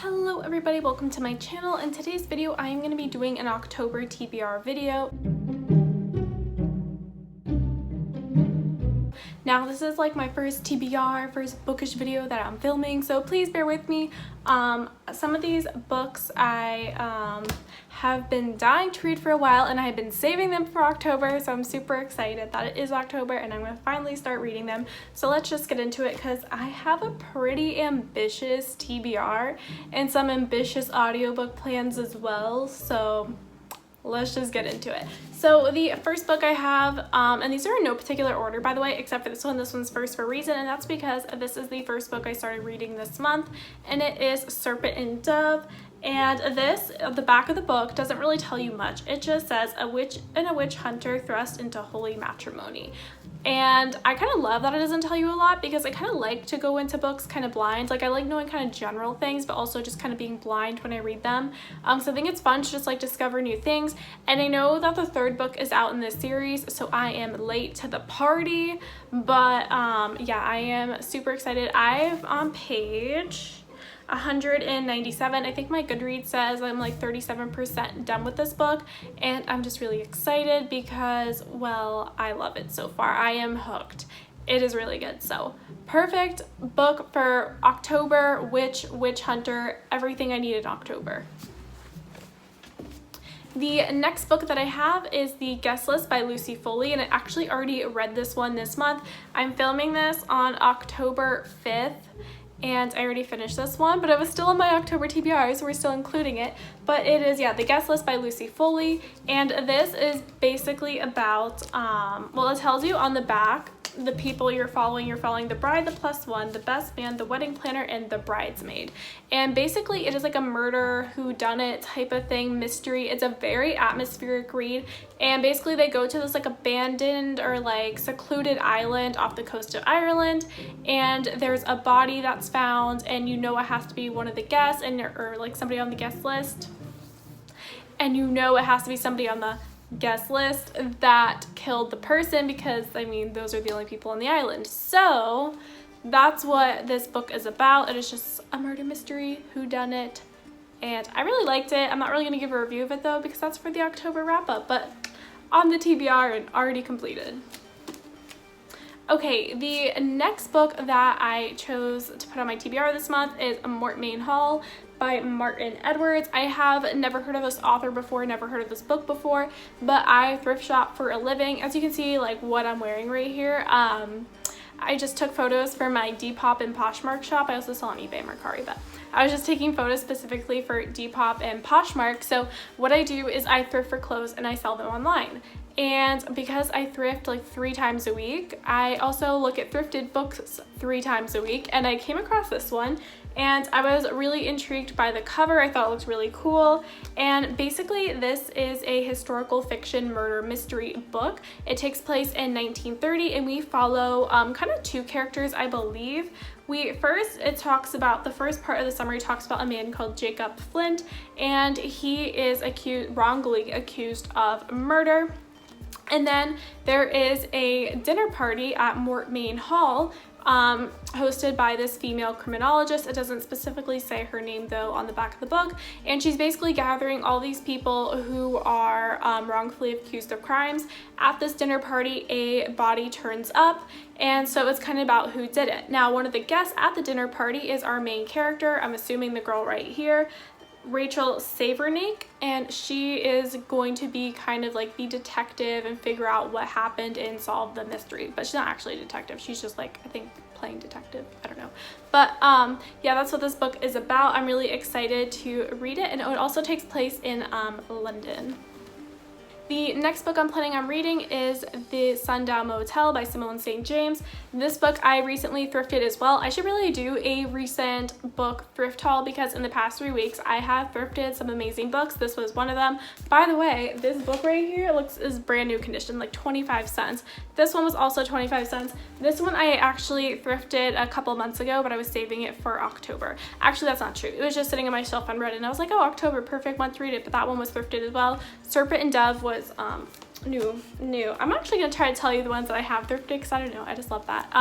Hello everybody, welcome to my channel. In today's video, I am going to be doing an October TBR video. Now this is like my first TBR, first bookish video that I'm filming, so please bear with me. Some of these books I have been dying to read for a while, and I have been saving them for October, so I'm super excited that it is October and I'm going to finally start reading them. So let's just get into it because I have a pretty ambitious TBR and some ambitious audiobook plans as well, so let's just get into it. So the first book I have, and these are in no particular order by the way, except for this one's first for a reason, and that's because this is the first book I started reading this month, and it is Serpent and Dove. And this, the back of the book doesn't really tell you much. It just says a witch and a witch hunter thrust into holy matrimony. And I kind of love that it doesn't tell you a lot because I kind of like to go into books kind of blind. Like I like knowing kind of general things, but also just kind of being blind when I read them. So I think it's fun to just like discover new things. And I know that the third book is out in this series, so I am late to the party. But yeah, I am super excited. I'm on page 197. I think my Goodreads says I'm like 37% done with this book, and I'm just really excited because, well, I love it so far. I am hooked. It is really good. So perfect book for October, witch hunter, everything I need in October. The next book that I have is The Guest List by Lucy Foley, and I actually already read this one this month. I'm filming this on October 5th. And I already finished this one, but it was still in my October TBR, so we're still including it. But it is, yeah, The Guest List by Lucy Foley. And this is basically about, well, it tells you on the back the people you're following. You're following the bride, the plus one, the best man, the wedding planner, and the bridesmaid. And basically it is like a murder whodunit type of thing, mystery. It's a very atmospheric read. And basically they go to this like abandoned or like secluded island off the coast of Ireland, and there's a body that's found, and you know it has to be one of the guests, and or like somebody on the guest list, and you know it has to be somebody on the guest list that killed the person, because I mean those are the only people on the island. So that's what this book is about. It is just a murder mystery whodunit, and I really liked it. I'm not really going to give a review of it though because that's for the October wrap-up, but on the TBR and already completed. Okay, the next book that I chose to put on my TBR this month is Maureen Hall by Martin Edwards. I have never heard of this author before, never heard of this book before, but I thrift shop for a living. As you can see, like what I'm wearing right here, I just took photos for my Depop and Poshmark shop. I also sell on eBay and Mercari, but I was just taking photos specifically for Depop and Poshmark. So what I do is I thrift for clothes and I sell them online. And because I thrift like 3 times a week, I also look at thrifted books 3 times a week, and I came across this one and I was really intrigued by the cover. I thought it looked really cool, and basically this is a historical fiction murder mystery book. It takes place in 1930, and we follow kind of 2 characters, I believe. It talks about, the first part of the summary talks about a man called Jacob Flint, and he is wrongly accused of murder. And then there is a dinner party at Maureen Hall, hosted by this female criminologist. It doesn't specifically say her name though on the back of the book, and she's basically gathering all these people who are wrongfully accused of crimes. At this dinner party, a body turns up, and so it's kind of about who did it. Now, one of the guests at the dinner party is our main character, I'm assuming the girl right here, Rachel Savernick, and she is going to be kind of like the detective and figure out what happened and solve the mystery. But she's not actually a detective, she's just like, I think, playing detective, I don't know. But yeah, that's what this book is about. I'm really excited to read it, and it also takes place in London. The next book I'm planning on reading is The Sundown Motel by Simone St. James. This book I recently thrifted as well. I should really do a recent book thrift haul because in the past 3 weeks I have thrifted some amazing books. This was one of them. By the way, this book right here is brand new condition, like 25 cents. This one was also 25 cents. This one I actually thrifted a couple months ago, but I was saving it for October. Actually, that's not true. It was just sitting on my shelf unread, and I was like, oh, October, perfect month to read it, but that one was thrifted as well. Serpent and Dove was new. I'm actually gonna try to tell you the ones that I have thrifted because I don't know, I just love that.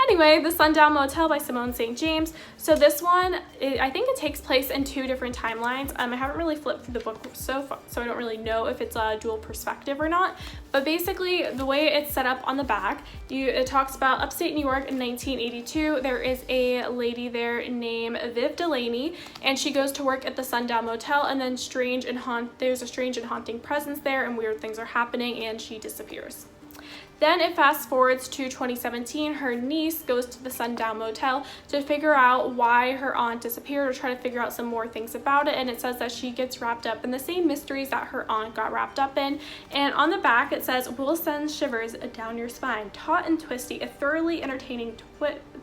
Anyway, The Sundown Motel by Simone St. James. So this one, I think it takes place in 2 different timelines. I haven't really flipped through the book so far, so I don't really know if it's a dual perspective or not. But basically, the way it's set up on the back, it talks about upstate New York in 1982. There is a lady there named Viv Delaney, and she goes to work at the Sundown Motel, and then there's a strange and haunting presence there, and weird things are happening, and she disappears. Then it fast forwards to 2017. Her niece goes to the Sundown Motel to figure out why her aunt disappeared, or try to figure out some more things about it. And it says that she gets wrapped up in the same mysteries that her aunt got wrapped up in. And on the back it says, "Will send shivers down your spine. Taut and twisty, a thoroughly entertaining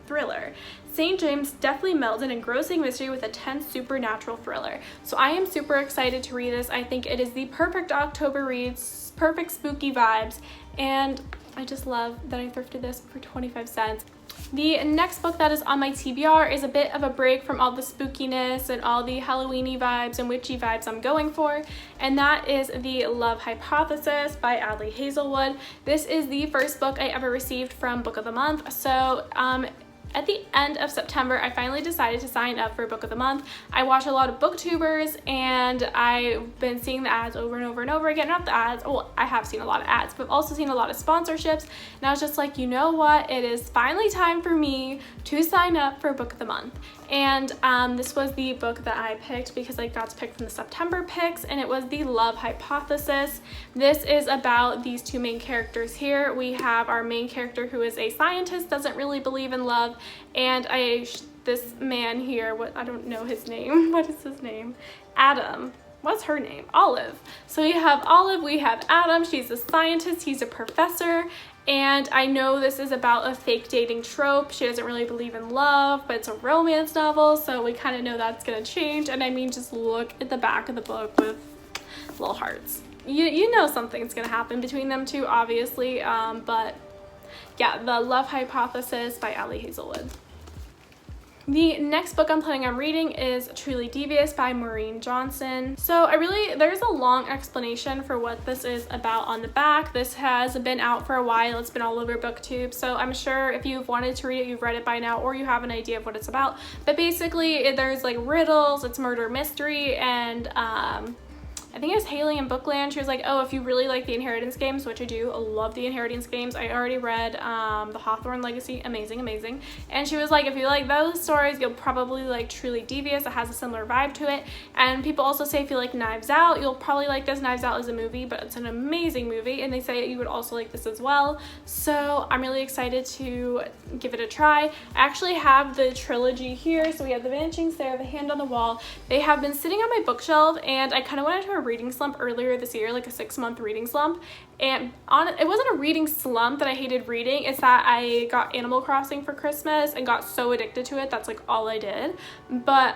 thriller. St. James deftly melds an engrossing mystery with a tense supernatural thriller." So I am super excited to read this. I think it is the perfect October read, perfect spooky vibes, and I just love that I thrifted this for 25 cents. The next book that is on my TBR is a bit of a break from all the spookiness and all the Halloween-y vibes and witchy vibes I'm going for, and that is The Love Hypothesis by Hazelwood. This is the first book I ever received from Book of the Month. So at the end of September, I finally decided to sign up for Book of the Month. I watch a lot of booktubers, and I've been seeing the ads over and over and over again. Not the ads, well, I have seen a lot of ads, but I've also seen a lot of sponsorships, and I was just like, you know what, it is finally time for me to sign up for Book of the Month. And this was the book that I picked because I got to pick from the September picks, and it was The Love Hypothesis. This is about these 2 main characters here. We have our main character who is a scientist, doesn't really believe in love, and this man here, I don't know his name. What is his name? Adam. What's her name? Olive. So we have Olive, we have Adam. She's a scientist, he's a professor. And I know this is about a fake dating trope. She doesn't really believe in love, but it's a romance novel, so we kind of know that's gonna change. And I mean, just look at the back of the book with little hearts. You know something's gonna happen between them 2, obviously. But yeah, The Love Hypothesis by Hazelwood. The next book I'm planning on reading is Truly Devious by Maureen Johnson. So there's a long explanation for what this is about on the back. This has been out for a while. It's been all over BookTube. So I'm sure if you've wanted to read it, you've read it by now, or you have an idea of what it's about. But basically, there's like riddles, it's murder mystery, and I think it was Haley in Bookland. She was like, oh, if you really like the Inheritance games, which I do, I love the Inheritance games. I already read the Hawthorne Legacy, amazing. And she was like, if you like those stories, you'll probably like Truly Devious. It has a similar vibe to it. And people also say if you like Knives Out, you'll probably like this. Knives Out is a movie, but it's an amazing movie, and they say you would also like this as well. So I'm really excited to give it a try. I actually have the trilogy here. So we have The Vanishing Sarah, The Hand on the Wall. They have been sitting on my bookshelf, and I kind of went into a reading slump earlier this year, like a 6-month reading slump. And it wasn't a reading slump that I hated reading, it's that I got Animal Crossing for Christmas and got so addicted to it. That's like all I did. But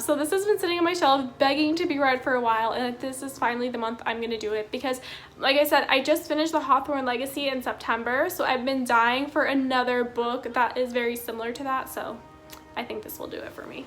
so this has been sitting on my shelf begging to be read for a while, and this is finally the month I'm gonna do it, because like I said, I just finished the Hawthorne Legacy in September, so I've been dying for another book that is very similar to that, so I think this will do it for me.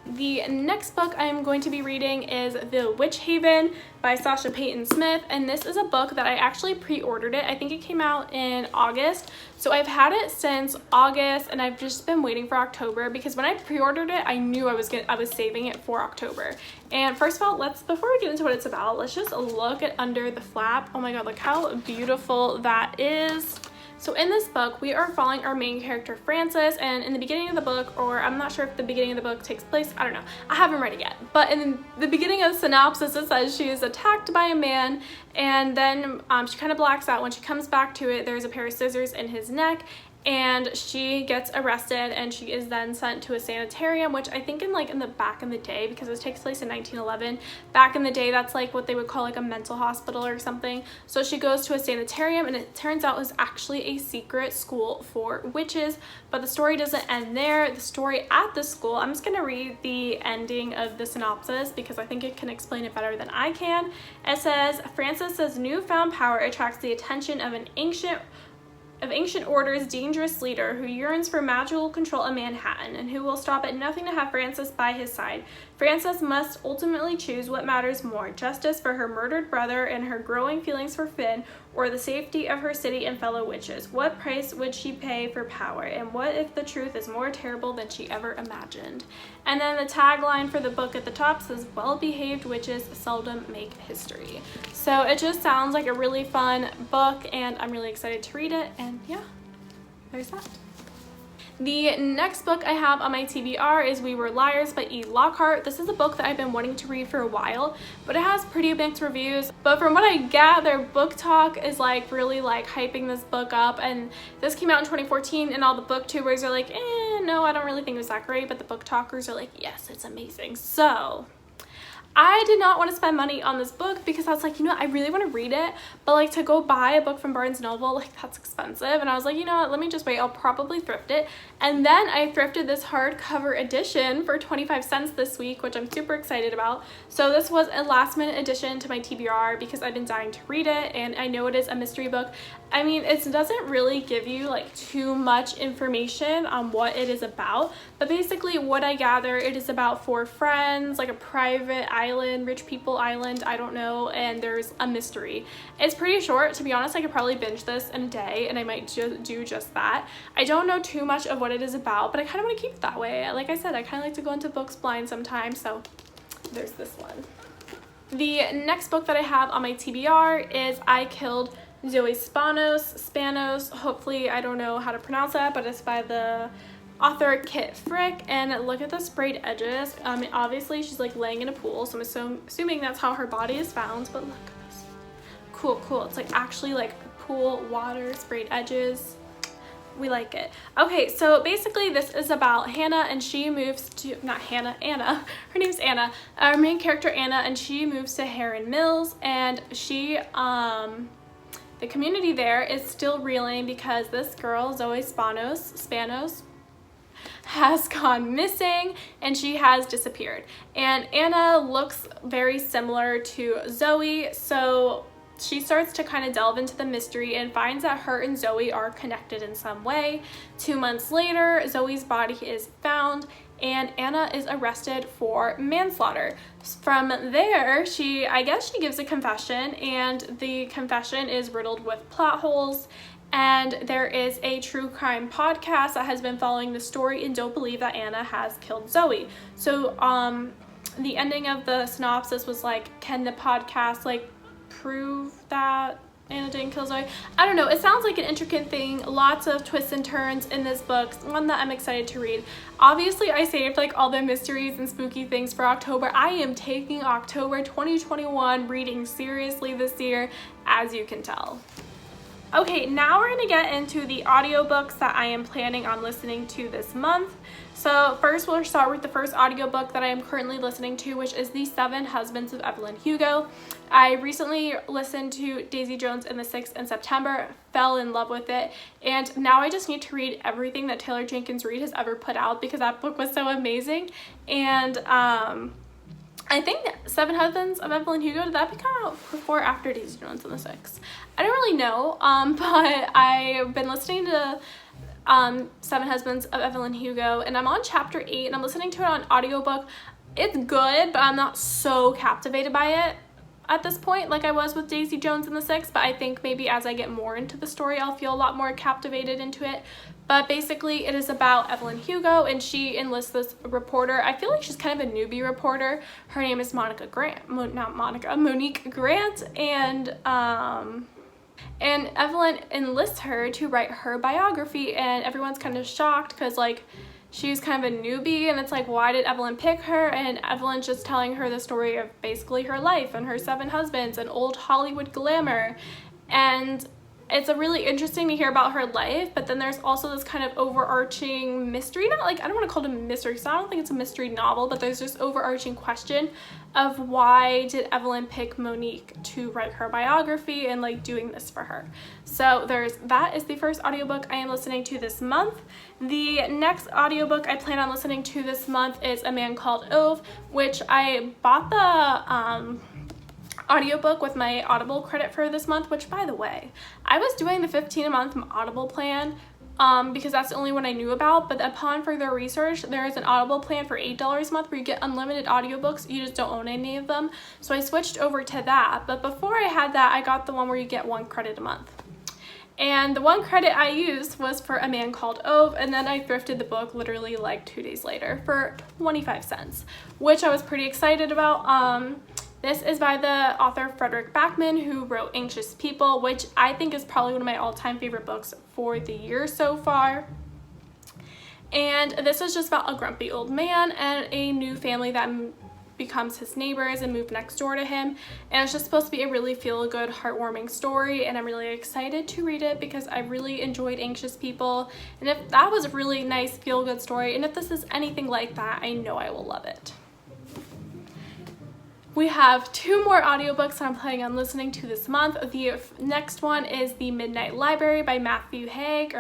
The next book I am going to be reading is The Witch Haven by Sasha Payton Smith, and this is a book that I actually pre-ordered it. I think it came out in August, so I've had it since August, and I've just been waiting for October, because when I pre-ordered it, I knew I was saving it for October. And first of all, before we get into what it's about, let's just look at under the flap. Oh my god, look how beautiful that is. So in this book, we are following our main character, Frances, and in the beginning of the book, or I'm not sure if the beginning of the book takes place, I don't know, I haven't read it yet, but in the beginning of the synopsis, it says she is attacked by a man, and then she kind of blacks out. When she comes back to it, there's a pair of scissors in his neck, and she gets arrested, and she is then sent to a sanitarium, which I think in the back in the day, because this takes place in 1911, back in the day, that's like what they would call like a mental hospital or something. So she goes to a sanitarium, and it turns out it was actually a secret school for witches. But the story doesn't end there. The story at the school, I'm just gonna read the ending of the synopsis because I think it can explain it better than I can. It says, Frances's newfound power attracts the attention of ancient order's dangerous leader who yearns for magical control in Manhattan, and who will stop at nothing to have Frances by his side. Frances must ultimately choose what matters more, justice for her murdered brother and her growing feelings for Finn, or the safety of her city and fellow witches? What price would she pay for power? And what if the truth is more terrible than she ever imagined? And then the tagline for the book at the top says, well-behaved witches seldom make history. So it just sounds like a really fun book, and I'm really excited to read it. And yeah, there's that. The next book I have on my TBR is We Were Liars by E. Lockhart. This is a book that I've been wanting to read for a while, but it has pretty mixed reviews. But from what I gather, Book Talk is like really like hyping this book up, and this came out in 2014, and all the booktubers are like, no, I don't really think it was that great, but the book talkers are like, yes, it's amazing. So I did not want to spend money on this book because I was like, you know what, I really want to read it, but like to go buy a book from Barnes & Noble, like that's expensive. And I was like, you know what, let me just wait, I'll probably thrift it. And then I thrifted this hardcover edition for 25 cents this week, which I'm super excited about. So this was a last minute addition to my TBR because I've been dying to read it, and I know it is a mystery book. I mean, it doesn't really give you like too much information on what it is about, but basically what I gather, it is about 4 friends, like a private island, rich people island, I don't know, and there's a mystery. It's pretty short, to be honest. I could probably binge this in a day, and I might do just that. I don't know too much of what it is about, but I kind of want to keep it that way. Like I said, I kind of like to go into books blind sometimes, so there's this one. The next book that I have on my TBR is I Killed Zoe Spanos, hopefully I don't know how to pronounce that, but it's by the author Kit Frick, and look at the sprayed edges. Obviously she's like laying in a pool, so I'm assuming that's how her body is found, but look at this. Cool. It's like actually like pool water, sprayed edges. We like it. Okay, so basically this is about Hannah, and she moves to, Anna. Her name's Anna. Our main character, Anna, and she moves to Heron Mills, and she, the community there is still reeling because this girl, Zoe Spanos, has gone missing, and she has disappeared. And Anna looks very similar to Zoe, so she starts to kind of delve into the mystery and finds that her and Zoe are connected in some way. 2 months later, Zoe's body is found, and Anna is arrested for manslaughter. From there, I guess she gives a confession, and the confession is riddled with plot holes. And there is a true crime podcast that has been following the story and don't believe that Anna has killed Zoe. So the ending of the synopsis was like, can the podcast like prove that Anna didn't kill Zoe? I don't know. It sounds like an intricate thing. Lots of twists and turns in this book. One that I'm excited to read. Obviously, I saved like all the mysteries and spooky things for October. I am taking October 2021 reading seriously this year, as you can tell. Okay, now we're going to get into the audiobooks that I am planning on listening to this month. So first we'll start with the first audiobook that I am currently listening to, which is The 7 Husbands of Evelyn Hugo. I recently listened to Daisy Jones and the Six in September, fell in love with it, and now I just need to read everything that Taylor Jenkins Reid has ever put out because that book was so amazing. And I think 7 Husbands of Evelyn Hugo, did that come out before or after Daisy Jones and the Six? I don't really know, but I've been listening to 7 Husbands of Evelyn Hugo, and I'm on chapter 8, and I'm listening to it on audiobook. It's good, but I'm not so captivated by it at this point like I was with Daisy Jones and the Six, but I think maybe as I get more into the story, I'll feel a lot more captivated into it. But basically, it is about Evelyn Hugo, and she enlists this reporter. I feel like she's kind of a newbie reporter. Her name is Monique Grant, and Evelyn enlists her to write her biography, and everyone's kind of shocked because like she's kind of a newbie, and it's like, why did Evelyn pick her? And Evelyn's just telling her the story of basically her life and her 7 husbands and old Hollywood glamour. And it's a really interesting to hear about her life, but then there's also this kind of overarching mystery, not like, I don't want to call it a mystery because I don't think it's a mystery novel, but there's this overarching question of why did Evelyn pick Monique to write her biography and like doing this for her. So that is the first audiobook I am listening to this month. The next audiobook I plan on listening to this month is A Man Called Ove, which I bought the audiobook with my Audible credit for this month, which by the way, I was doing the $15 a month Audible plan because that's the only one I knew about. But upon further research, there is an Audible plan for $8 a month where you get unlimited audiobooks. You just don't own any of them. So I switched over to that. But before I had that, I got the one where you get 1 credit a month. And the 1 credit I used was for A Man Called Ove, and then I thrifted the book literally like 2 days later for 25 cents, which I was pretty excited about. This is by the author Frederick Backman, who wrote Anxious People, which I think is probably one of my all-time favorite books for the year so far. And this is just about a grumpy old man and a new family that becomes his neighbors and move next door to him. And it's just supposed to be a really feel-good, heartwarming story, and I'm really excited to read it because I really enjoyed Anxious People. And if that was a really nice, feel-good story, and if this is anything like that, I know I will love it. We have 2 more audiobooks that I'm planning on listening to this month. The next one is The Midnight Library by Matt Haig.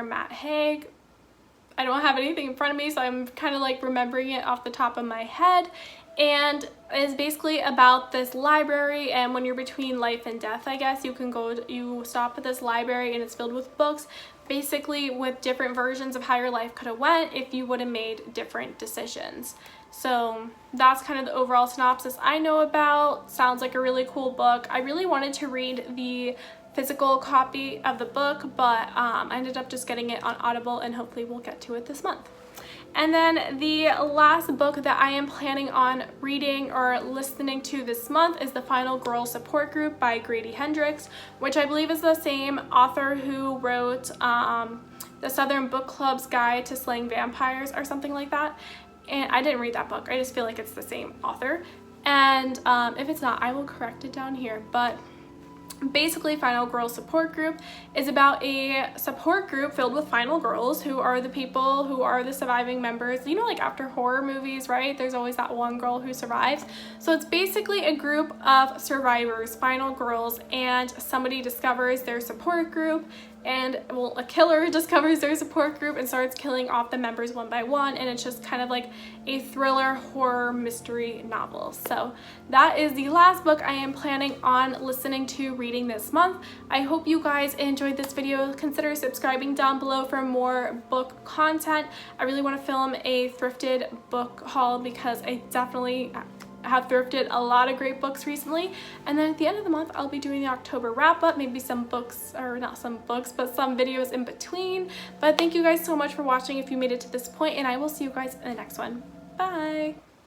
I don't have anything in front of me, so I'm kind of like remembering it off the top of my head. And it's basically about this library, and when you're between life and death, I guess, you stop at this library and it's filled with books, basically with different versions of how your life could have went if you would have made different decisions. So that's kind of the overall synopsis I know about. Sounds like a really cool book. I really wanted to read the physical copy of the book, but I ended up just getting it on Audible, and hopefully we'll get to it this month. And then the last book that I am planning on reading or listening to this month is The Final Girl Support Group by Grady Hendrix, which I believe is the same author who wrote the Southern Book Club's Guide to Slaying Vampires or something like that. And I didn't read that book. I just feel like it's the same author. And if it's not, I will correct it down here. But basically, Final Girl Support Group is about a support group filled with final girls who are the people who are the surviving members. You know, like after horror movies, right? There's always that one girl who survives. So it's basically a group of survivors, final girls, and somebody discovers their support group, and well, a killer discovers their support group and starts killing off the members one by one, and it's just kind of like a thriller horror mystery novel. So that is the last book I am planning on listening to reading this month. I hope you guys enjoyed this video. Consider subscribing down below for more book content. I really want to film a thrifted book haul because I definitely have thrifted a lot of great books recently. And then at the end of the month, I'll be doing the October wrap up, maybe some books, or not some books, but some videos in between. But thank you guys so much for watching if you made it to this point, and I will see you guys in the next one. Bye!